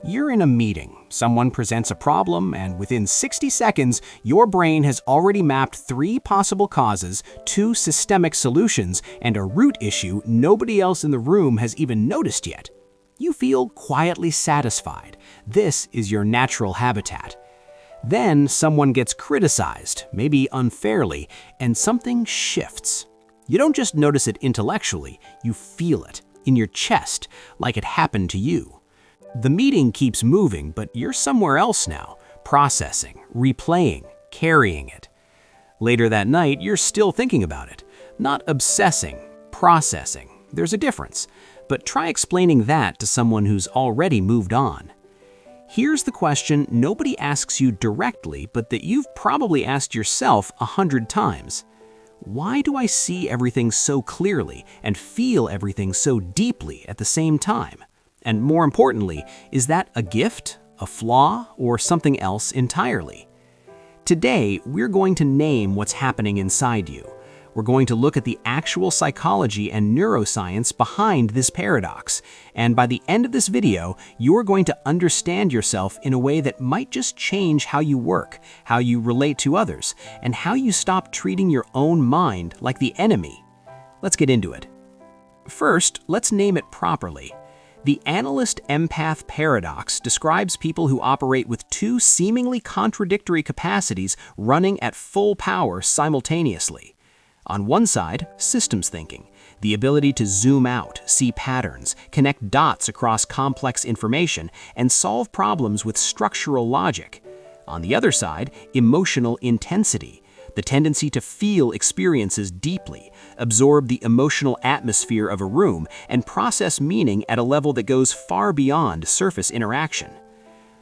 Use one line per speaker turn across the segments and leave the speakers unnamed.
You're in a meeting, someone presents a problem, and within 60 seconds, your brain has already mapped 3 possible causes, 2 systemic solutions, and a root issue nobody else in the room has even noticed yet. You feel quietly satisfied. This is your natural habitat. Then someone gets criticized, maybe unfairly, and something shifts. You don't just notice it intellectually, you feel it in your chest, like it happened to you. The meeting keeps moving, but you're somewhere else now, processing, replaying, carrying it. Later that night, you're still thinking about it. Not obsessing, processing. There's a difference, but try explaining that to someone who's already moved on. Here's the question nobody asks you directly, but that you've probably asked yourself 100 times. Why do I see everything so clearly and feel everything so deeply at the same time? And more importantly, is that a gift, a flaw, or something else entirely? Today, we're going to name what's happening inside you. We're going to look at the actual psychology and neuroscience behind this paradox. And by the end of this video, you're going to understand yourself in a way that might just change how you work, how you relate to others, and how you stop treating your own mind like the enemy. Let's get into it. First, let's name it properly. The Analyst-Empath paradox describes people who operate with 2 seemingly contradictory capacities running at full power simultaneously. On one side, systems thinking, the ability to zoom out, see patterns, connect dots across complex information, and solve problems with structural logic. On the other side, emotional intensity, the tendency to feel experiences deeply, absorb the emotional atmosphere of a room, and process meaning at a level that goes far beyond surface interaction.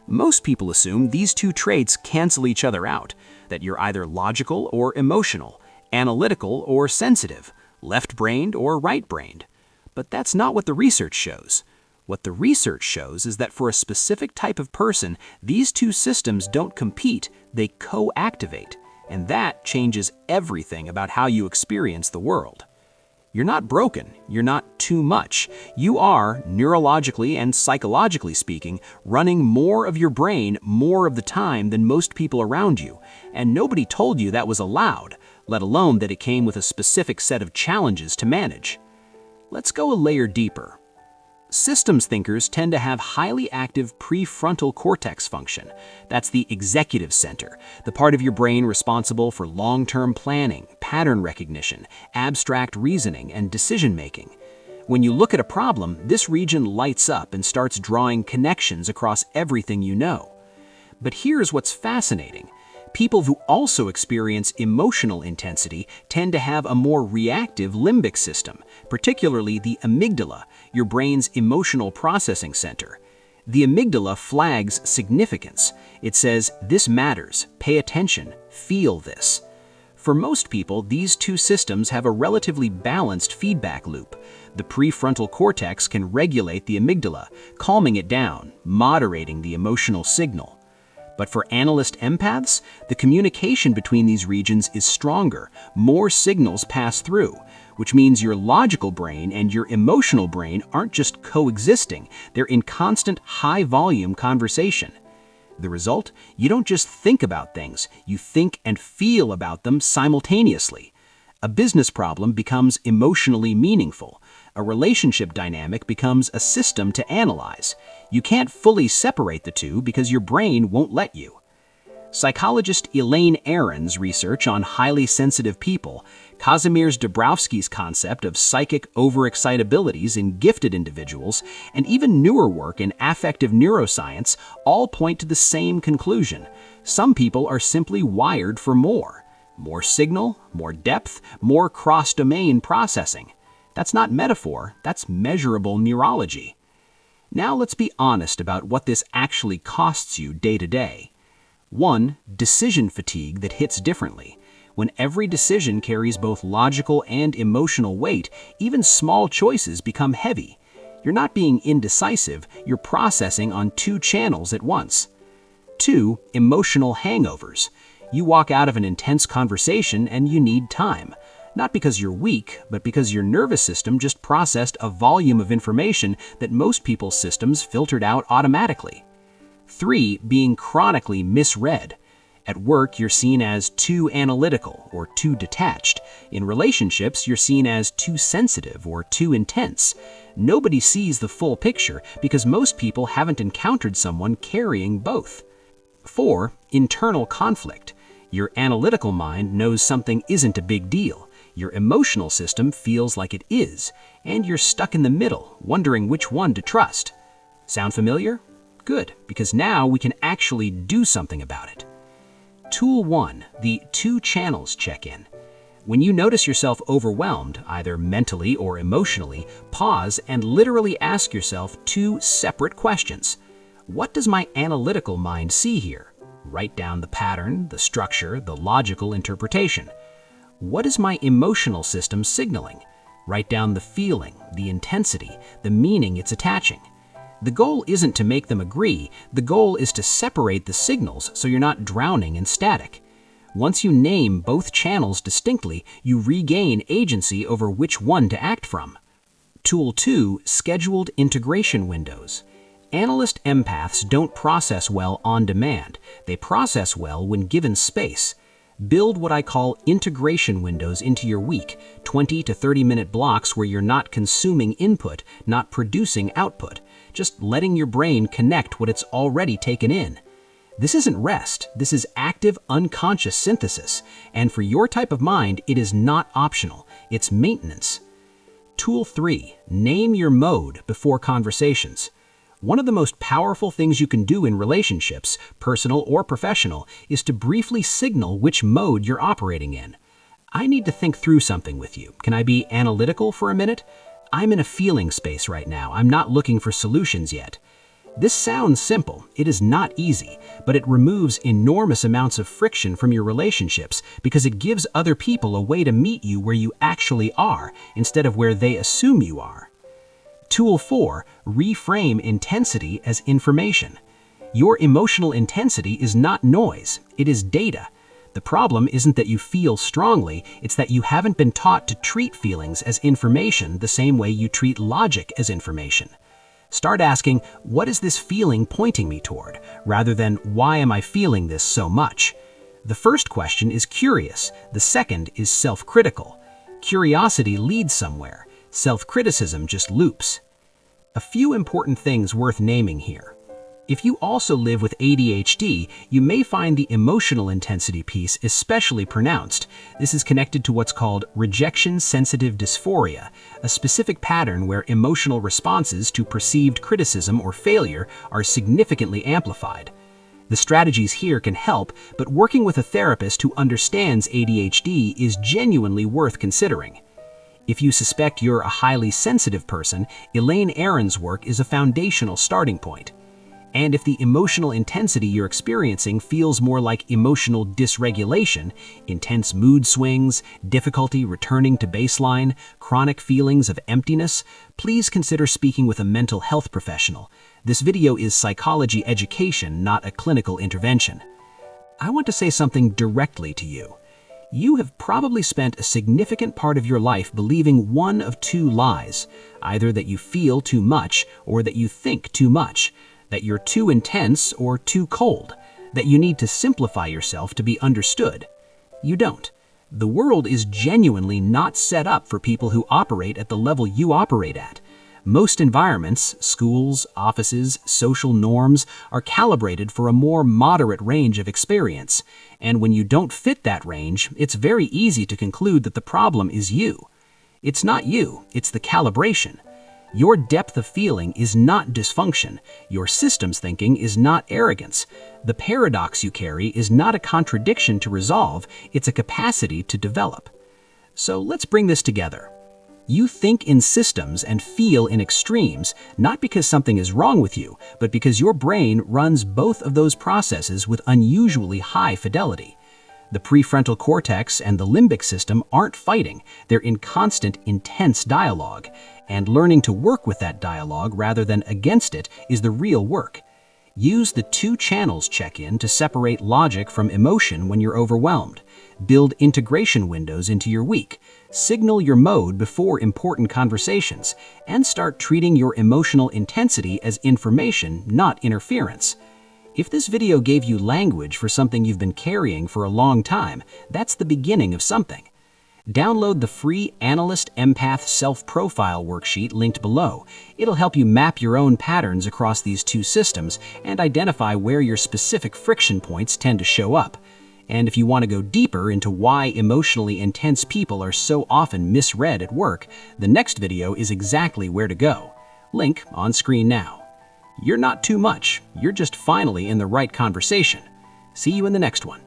Most people assume these 2 traits cancel each other out, that you're either logical or emotional, analytical or sensitive, left-brained or right-brained. But that's not what the research shows. What the research shows is that for a specific type of person, these 2 systems don't compete, they co-activate. And that changes everything about how you experience the world. You're not broken, you're not too much. You are, neurologically and psychologically speaking, running more of your brain more of the time than most people around you. And nobody told you that was allowed, let alone that it came with a specific set of challenges to manage. Let's go a layer deeper. Systems thinkers tend to have highly active prefrontal cortex function. That's the executive center, the part of your brain responsible for long-term planning, pattern recognition, abstract reasoning, and decision-making. When you look at a problem, this region lights up and starts drawing connections across everything you know. But here's what's fascinating. People who also experience emotional intensity tend to have a more reactive limbic system, particularly the amygdala, your brain's emotional processing center. The amygdala flags significance. It says, "This matters, pay attention, feel this." For most people, these 2 systems have a relatively balanced feedback loop. The prefrontal cortex can regulate the amygdala, calming it down, moderating the emotional signal. But for analyst-empaths, the communication between these regions is stronger, more signals pass through, which means your logical brain and your emotional brain aren't just coexisting, they're in constant high-volume conversation. The result? You don't just think about things, you think and feel about them simultaneously. A business problem becomes emotionally meaningful. A relationship dynamic becomes a system to analyze. You can't fully separate the 2 because your brain won't let you. Psychologist Elaine Aron's research on highly sensitive people, Kazimierz Dabrowski's concept of psychic overexcitabilities in gifted individuals, and even newer work in affective neuroscience all point to the same conclusion. Some people are simply wired for more. More signal, more depth, more cross-domain processing. That's not metaphor, that's measurable neurology. Now let's be honest about what this actually costs you day to day. 1. Decision fatigue that hits differently. When every decision carries both logical and emotional weight, even small choices become heavy. You're not being indecisive, you're processing on 2 channels at once. 2. Emotional hangovers. You walk out of an intense conversation and you need time. Not because you're weak, but because your nervous system just processed a volume of information that most people's systems filtered out automatically. 3. Being chronically misread. At work, you're seen as too analytical or too detached. In relationships, you're seen as too sensitive or too intense. Nobody sees the full picture because most people haven't encountered someone carrying both. 4. Internal conflict. Your analytical mind knows something isn't a big deal. Your emotional system feels like it is, and you're stuck in the middle, wondering which one to trust. Sound familiar? Good, because now we can actually do something about it. Tool 1, the 2 channels check-in. When you notice yourself overwhelmed, either mentally or emotionally, pause and literally ask yourself 2 separate questions. What does my analytical mind see here? Write down the pattern, the structure, the logical interpretation. What is my emotional system signaling? Write down the feeling, the intensity, the meaning it's attaching. The goal isn't to make them agree, the goal is to separate the signals so you're not drowning in static. Once you name both channels distinctly, you regain agency over which one to act from. Tool 2, scheduled integration windows. Analyst-empaths don't process well on demand, they process well when given space. Build what I call integration windows into your week, 20 to 30-minute blocks where you're not consuming input, not producing output, just letting your brain connect what it's already taken in. This isn't rest, this is active unconscious synthesis, and for your type of mind, it is not optional, it's maintenance. Tool 3, name your mode before conversations. One of the most powerful things you can do in relationships, personal or professional, is to briefly signal which mode you're operating in. I need to think through something with you. Can I be analytical for a minute? I'm in a feeling space right now. I'm not looking for solutions yet. This sounds simple. It is not easy, but it removes enormous amounts of friction from your relationships because it gives other people a way to meet you where you actually are instead of where they assume you are. Tool 4, reframe intensity as information. Your emotional intensity is not noise, it is data. The problem isn't that you feel strongly, it's that you haven't been taught to treat feelings as information the same way you treat logic as information. Start asking, what is this feeling pointing me toward, rather than why am I feeling this so much? The first question is curious, the second is self-critical. Curiosity leads somewhere, self-criticism just loops. A few important things worth naming here. If you also live with ADHD, you may find the emotional intensity piece especially pronounced. This is connected to what's called rejection-sensitive dysphoria, a specific pattern where emotional responses to perceived criticism or failure are significantly amplified. The strategies here can help, but working with a therapist who understands ADHD is genuinely worth considering. If you suspect you're a highly sensitive person, Elaine Aron's work is a foundational starting point. And if the emotional intensity you're experiencing feels more like emotional dysregulation, intense mood swings, difficulty returning to baseline, chronic feelings of emptiness, please consider speaking with a mental health professional. This video is psychology education, not a clinical intervention. I want to say something directly to you. You have probably spent a significant part of your life believing one of 2 lies, either that you feel too much or that you think too much, that you're too intense or too cold, that you need to simplify yourself to be understood. You don't. The world is genuinely not set up for people who operate at the level you operate at. Most environments, schools, offices, social norms, are calibrated for a more moderate range of experience, and when you don't fit that range, it's very easy to conclude that the problem is you. It's not you, it's the calibration. Your depth of feeling is not dysfunction. Your systems thinking is not arrogance. The paradox you carry is not a contradiction to resolve, it's a capacity to develop. So let's bring this together. You think in systems and feel in extremes, not because something is wrong with you, but because your brain runs both of those processes with unusually high fidelity. The prefrontal cortex and the limbic system aren't fighting, they're in constant, intense dialogue. And learning to work with that dialogue rather than against it is the real work. Use the 2 channels check-in to separate logic from emotion when you're overwhelmed. Build integration windows into your week. Signal your mode before important conversations. And start treating your emotional intensity as information, not interference. If this video gave you language for something you've been carrying for a long time, that's the beginning of something. Download the free Analyst-Empath self-profile worksheet linked below. It'll help you map your own patterns across these two systems and identify where your specific friction points tend to show up. And if you want to go deeper into why emotionally intense people are so often misread at work, the next video is exactly where to go. Link on screen now. You're not too much. You're just finally in the right conversation. See you in the next one.